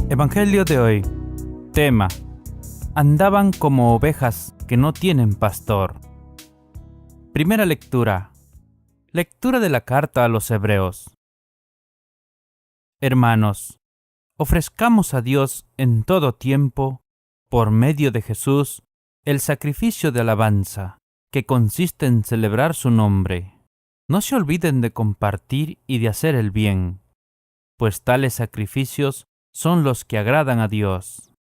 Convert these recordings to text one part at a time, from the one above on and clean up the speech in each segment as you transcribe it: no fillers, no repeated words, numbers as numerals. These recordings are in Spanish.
Evangelio de hoy. Tema: andaban como ovejas que no tienen pastor. Primera lectura. Lectura de la carta a los Hebreos. Hermanos, ofrezcamos a Dios en todo tiempo, por medio de Jesús, el sacrificio de alabanza, que consiste en celebrar su nombre. No se olviden de compartir y de hacer el bien, pues tales sacrificios son los que agradan a Dios.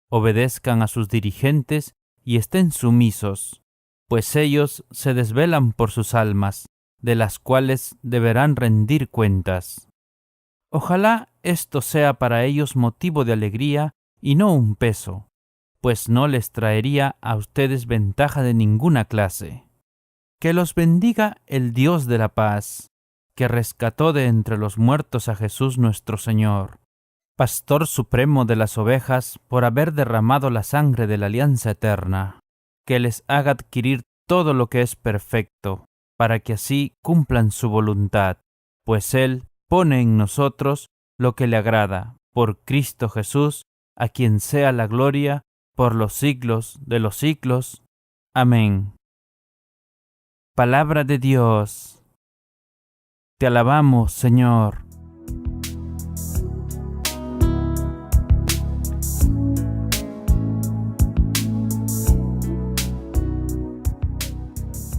Obedezcan a sus dirigentes y estén sumisos, pues ellos se desvelan por sus almas, de las cuales deberán rendir cuentas. Ojalá esto sea para ellos motivo de alegría y no un peso, pues no les traería a ustedes ventaja de ninguna clase. Que los bendiga el Dios de la paz, que rescató de entre los muertos a Jesús nuestro Señor, Pastor supremo de las ovejas, por haber derramado la sangre de la alianza eterna, que les haga adquirir todo lo que es perfecto, para que así cumplan su voluntad, pues Él pone en nosotros lo que le agrada, por Cristo Jesús, a quien sea la gloria por los siglos de los siglos. Amén. Palabra de Dios. Te alabamos, Señor.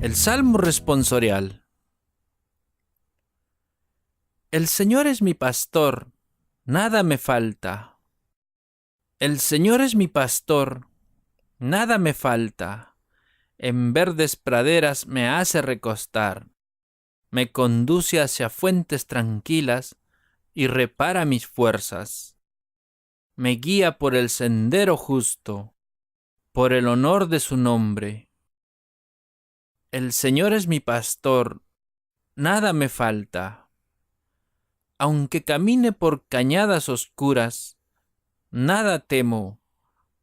El Salmo responsorial. El Señor es mi pastor, nada me falta. El Señor es mi pastor, nada me falta. En verdes praderas me hace recostar. Me conduce hacia fuentes tranquilas y repara mis fuerzas. Me guía por el sendero justo, por el honor de su nombre. El Señor es mi pastor, nada me falta. Aunque camine por cañadas oscuras, nada temo,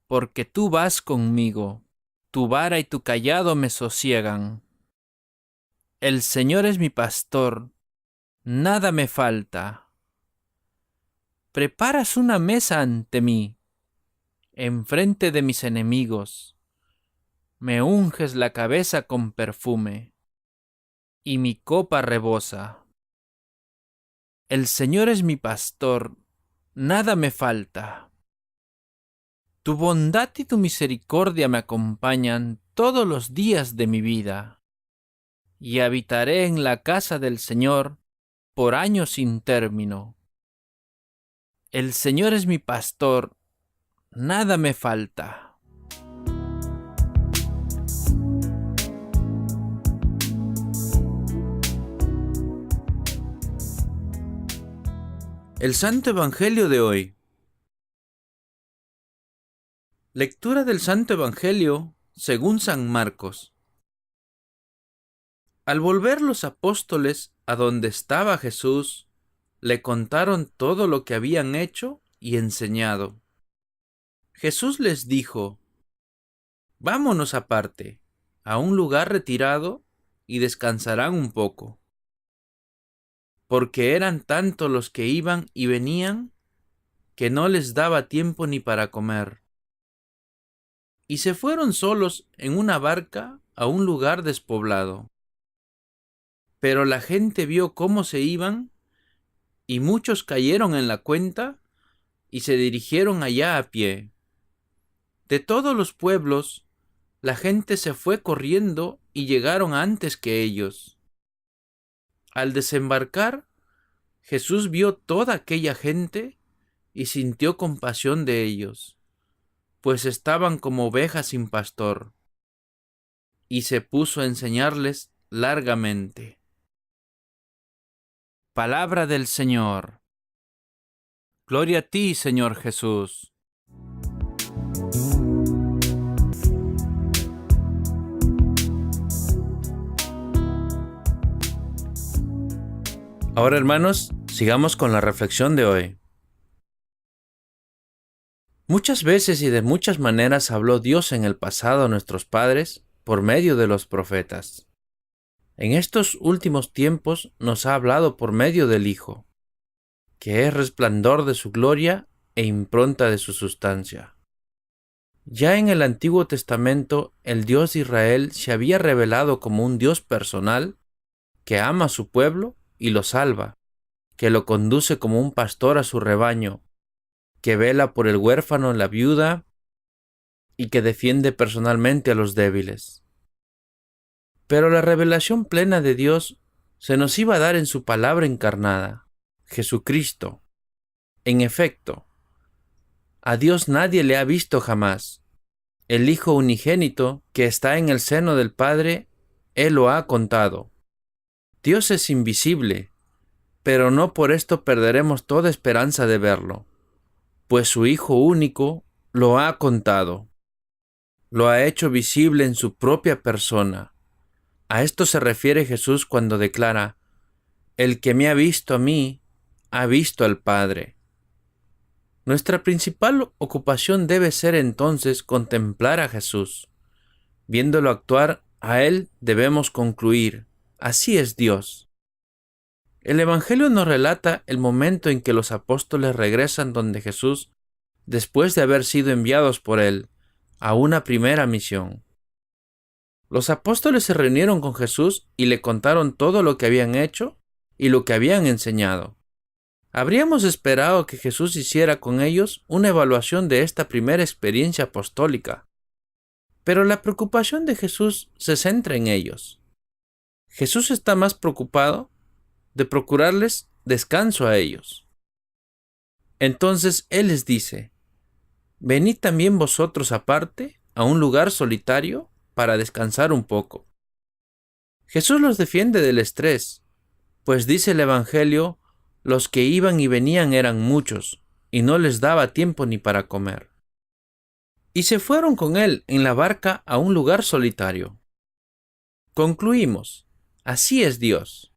porque tú vas conmigo, tu vara y tu cayado me sosiegan. El Señor es mi pastor, nada me falta. Preparas una mesa ante mí, enfrente de mis enemigos. Me unges la cabeza con perfume, y mi copa rebosa. El Señor es mi pastor, nada me falta. Tu bondad y tu misericordia me acompañan todos los días de mi vida, y habitaré en la casa del Señor por años sin término. El Señor es mi pastor, nada me falta. El Santo Evangelio de hoy. Lectura del Santo Evangelio según San Marcos. Al volver los apóstoles a donde estaba Jesús, le contaron todo lo que habían hecho y enseñado. Jesús les dijo: vámonos aparte, a un lugar retirado, y descansarán un poco. Porque eran tantos los que iban y venían, que no les daba tiempo ni para comer. Y se fueron solos en una barca a un lugar despoblado. Pero la gente vio cómo se iban, y muchos cayeron en la cuenta, y se dirigieron allá a pie. De todos los pueblos, la gente se fue corriendo y llegaron antes que ellos. Al desembarcar, Jesús vio toda aquella gente y sintió compasión de ellos, pues estaban como ovejas sin pastor, y se puso a enseñarles largamente. Palabra del Señor. Gloria a ti, Señor Jesús. Ahora, hermanos, sigamos con la reflexión de hoy. Muchas veces y de muchas maneras habló Dios en el pasado a nuestros padres por medio de los profetas. En estos últimos tiempos nos ha hablado por medio del Hijo, que es resplandor de su gloria e impronta de su sustancia. Ya en el Antiguo Testamento, el Dios de Israel se había revelado como un Dios personal que ama a su pueblo y lo salva, que lo conduce como un pastor a su rebaño, que vela por el huérfano, la viuda y que defiende personalmente a los débiles. Pero la revelación plena de Dios se nos iba a dar en su palabra encarnada, Jesucristo. En efecto, a Dios nadie le ha visto jamás. El Hijo unigénito que está en el seno del Padre, Él lo ha contado. Dios es invisible, pero no por esto perderemos toda esperanza de verlo, pues su Hijo único lo ha contado. Lo ha hecho visible en su propia persona. A esto se refiere Jesús cuando declara: el que me ha visto a mí, ha visto al Padre. Nuestra principal ocupación debe ser entonces contemplar a Jesús. Viéndolo actuar, a Él debemos concluir: así es Dios. El Evangelio nos relata el momento en que los apóstoles regresan donde Jesús, después de haber sido enviados por Él a una primera misión. Los apóstoles se reunieron con Jesús y le contaron todo lo que habían hecho y lo que habían enseñado. Habríamos esperado que Jesús hiciera con ellos una evaluación de esta primera experiencia apostólica, pero la preocupación de Jesús se centra en ellos. Jesús está más preocupado de procurarles descanso a ellos. Entonces Él les dice: venid también vosotros aparte a un lugar solitario para descansar un poco. Jesús los defiende del estrés, pues dice el Evangelio: los que iban y venían eran muchos, y no les daba tiempo ni para comer. Y se fueron con Él en la barca a un lugar solitario. Concluimos: así es Dios.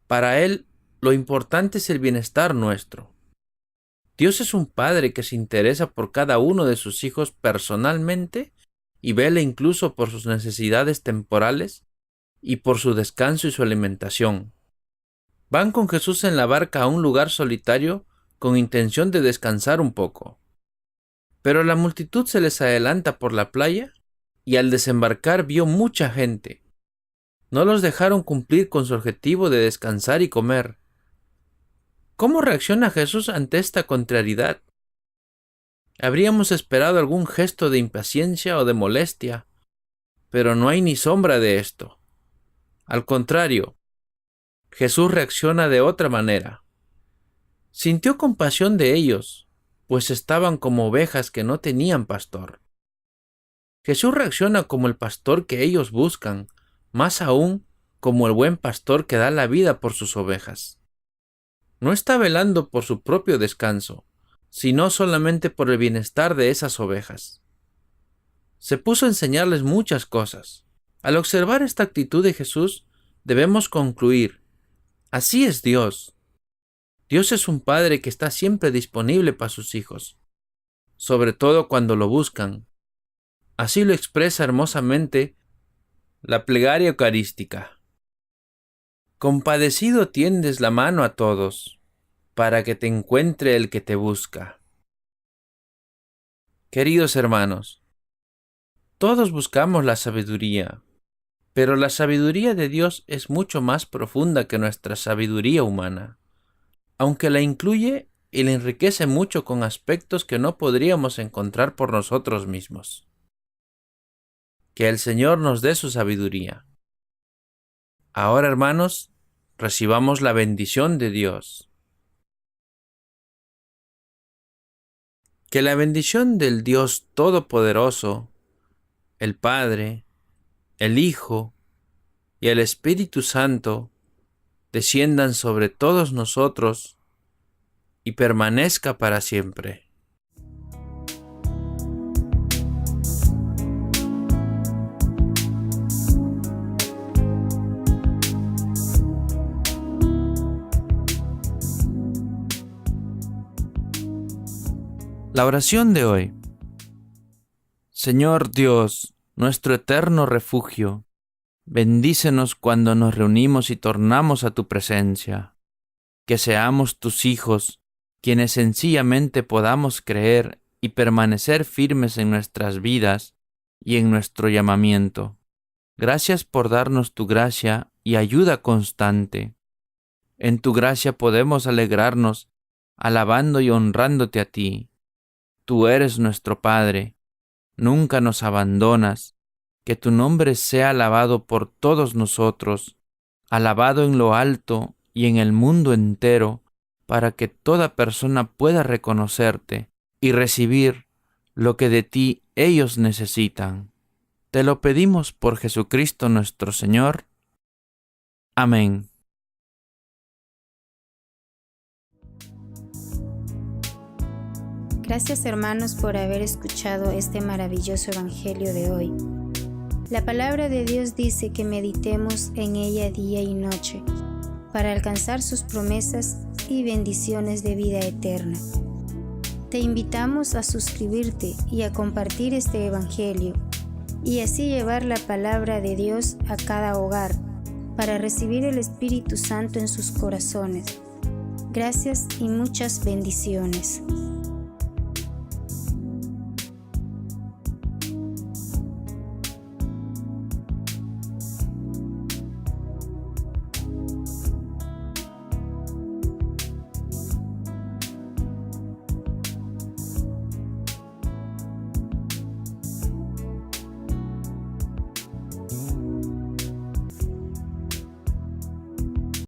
Para Él, lo importante es el bienestar nuestro. Dios es un Padre que se interesa por cada uno de sus hijos personalmente y vela incluso por sus necesidades temporales y por su descanso y su alimentación. Van con Jesús en la barca a un lugar solitario con intención de descansar un poco. Pero la multitud se les adelanta por la playa y al desembarcar vio mucha gente. No los dejaron cumplir con su objetivo de descansar y comer. ¿Cómo reacciona Jesús ante esta contrariedad? Habríamos esperado algún gesto de impaciencia o de molestia, pero no hay ni sombra de esto. Al contrario, Jesús reacciona de otra manera. Sintió compasión de ellos, pues estaban como ovejas que no tenían pastor. Jesús reacciona como el pastor que ellos buscan, más aún como el buen pastor que da la vida por sus ovejas. No está velando por su propio descanso, sino solamente por el bienestar de esas ovejas. Se puso a enseñarles muchas cosas. Al observar esta actitud de Jesús, debemos concluir: así es Dios. Dios es un Padre que está siempre disponible para sus hijos, sobre todo cuando lo buscan. Así lo expresa hermosamente la plegaria eucarística. Compadecido tiendes la mano a todos, para que te encuentre el que te busca. Queridos hermanos, todos buscamos la sabiduría, pero la sabiduría de Dios es mucho más profunda que nuestra sabiduría humana, aunque la incluye y la enriquece mucho con aspectos que no podríamos encontrar por nosotros mismos. Que el Señor nos dé su sabiduría. Ahora, hermanos, recibamos la bendición de Dios. Que la bendición del Dios Todopoderoso, el Padre, el Hijo y el Espíritu Santo desciendan sobre todos nosotros y permanezca para siempre. La oración de hoy. Señor Dios, nuestro eterno refugio, bendícenos cuando nos reunimos y tornamos a tu presencia. Que seamos tus hijos, quienes sencillamente podamos creer y permanecer firmes en nuestras vidas y en nuestro llamamiento. Gracias por darnos tu gracia y ayuda constante. En tu gracia podemos alegrarnos, alabando y honrándote a ti. Tú eres nuestro Padre, nunca nos abandonas. Que tu nombre sea alabado por todos nosotros, alabado en lo alto y en el mundo entero, para que toda persona pueda reconocerte y recibir lo que de ti ellos necesitan. Te lo pedimos por Jesucristo nuestro Señor. Amén. Gracias, hermanos, por haber escuchado este maravilloso evangelio de hoy. La palabra de Dios dice que meditemos en ella día y noche para alcanzar sus promesas y bendiciones de vida eterna. Te invitamos a suscribirte y a compartir este evangelio y así llevar la palabra de Dios a cada hogar para recibir el Espíritu Santo en sus corazones. Gracias y muchas bendiciones.